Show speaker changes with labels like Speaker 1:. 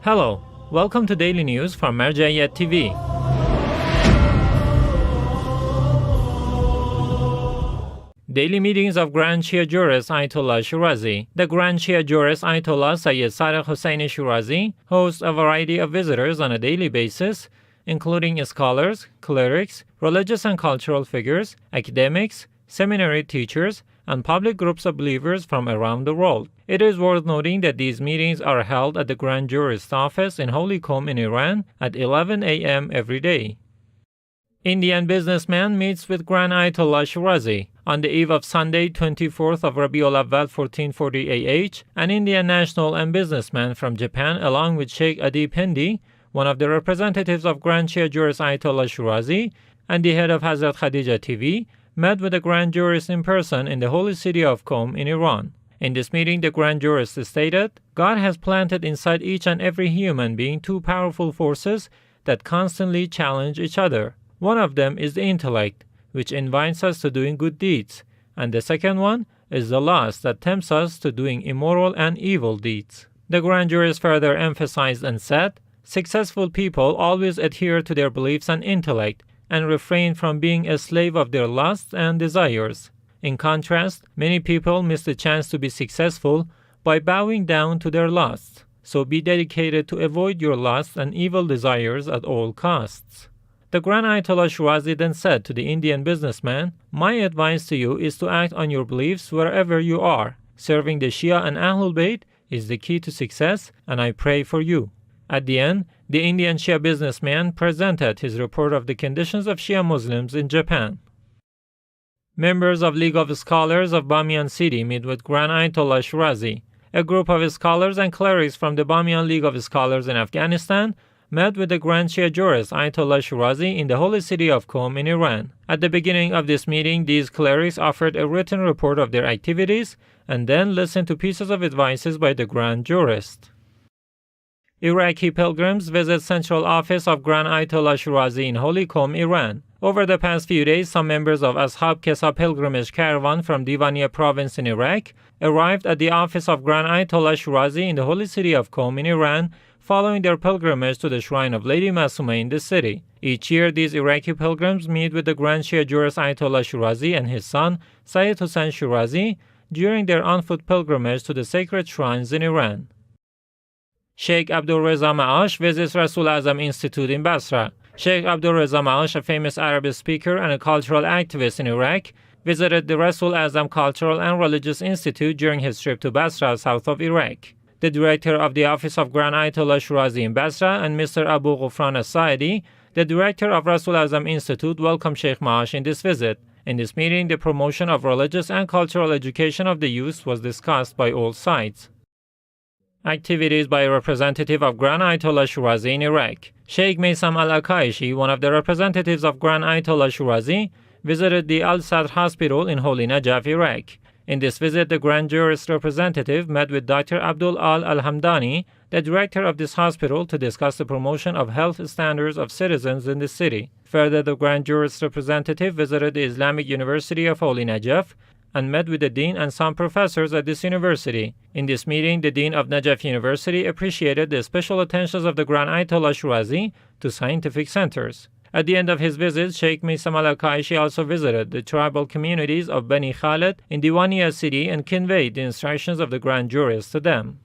Speaker 1: Hello, welcome to Daily News from Marja'iyat TV. Daily meetings of Grand Shia Jurist Ayatollah Shirazi. The Grand Shia Jurist Ayatollah Sayyid Sadiq Hussein Shirazi hosts a variety of visitors on a daily basis, including scholars, clerics, religious and cultural figures, academics, seminary teachers, and public groups of believers from around the world. It is worth noting that these meetings are held at the Grand Jurist office in Holy Qom in Iran at 11 a.m. every day. Indian businessman meets with Grand Ayatollah Shirazi. On the eve of Sunday, 24th of Rabi 1440 AH, an Indian national and businessman from Japan, along with Sheikh Adib Hindi, one of the representatives of Grand Shia Jurist Ayatollah Shirazi, and the head of Hazrat Khadija TV, met with the Grand Jurist in person in the holy city of Qom in Iran. In this meeting, the Grand Jurist stated, God has planted inside each and every human being two powerful forces that constantly challenge each other. One of them is the intellect, which invites us to doing good deeds, and the second one is the lust that tempts us to doing immoral and evil deeds. The Grand Jurist further emphasized and said, successful people always adhere to their beliefs and intellect, and refrain from being a slave of their lusts and desires. In contrast, many people miss the chance to be successful by bowing down to their lusts. So be dedicated to avoid your lusts and evil desires at all costs. The Grand Ayatollah Shirazi then said to the Indian businessman, my advice to you is to act on your beliefs wherever you are. Serving the Shia and Ahlul Bayt is the key to success, and I pray for you. At the end, the Indian Shia businessman presented his report of the conditions of Shia Muslims in Japan. Members of League of Scholars of Bamyan City meet with Grand Ayatollah Shirazi. A group of scholars and clerics from the Bamyan League of Scholars in Afghanistan met with the Grand Shia Jurist Ayatollah Shirazi in the holy city of Qom in Iran. At the beginning of this meeting, these clerics offered a written report of their activities and then listened to pieces of advices by the Grand Jurist. Iraqi pilgrims visit central office of Grand Ayatollah Shirazi in Holy Qom, Iran. Over the past few days, some members of Ashab Kesa pilgrimage caravan from Divaniya province in Iraq arrived at the office of Grand Ayatollah Shirazi in the holy city of Qom in Iran, following their pilgrimage to the shrine of Lady Masuma in the city. Each year, these Iraqi pilgrims meet with the Grand Shia Jurist Ayatollah Shirazi and his son, Sayyid Hussein Shirazi, during their on-foot pilgrimage to the sacred shrines in Iran. Sheikh Abdul Reza Maash visits Rasul Azam Institute in Basra. Sheikh Abdul Reza Maash, a famous Arabic speaker and a cultural activist in Iraq, visited the Rasul Azam Cultural and Religious Institute during his trip to Basra, south of Iraq. The director of the Office of Grand Ayatollah Shirazi in Basra and Mr. Abu Ghufran As-Saidi, the director of Rasul Azam Institute, welcomed Sheikh Maash in this visit. In this meeting, the promotion of religious and cultural education of the youth was discussed by all sides. Activities by a representative of Grand Ayatollah Shirazi in Iraq. Sheikh Maysam al-Akaishi, one of the representatives of Grand Ayatollah Shirazi, visited the Al-Sadr Hospital in Holy Najaf, Iraq. In this visit, the Grand Jurist representative met with Dr. Abdul al-Hamdani, the director of this hospital, to discuss the promotion of health standards of citizens in the city. Further, the Grand Jurist representative visited the Islamic University of Holy Najaf and met with the dean and some professors at this university. In this meeting, the dean of Najaf University appreciated the special attentions of the Grand Ayatollah Shirazi to scientific centers. At the end of his visit, Sheikh Maysam al-Akaishi also visited the tribal communities of Bani Khalid in Divaniya city and conveyed the instructions of the Grand Jurist to them.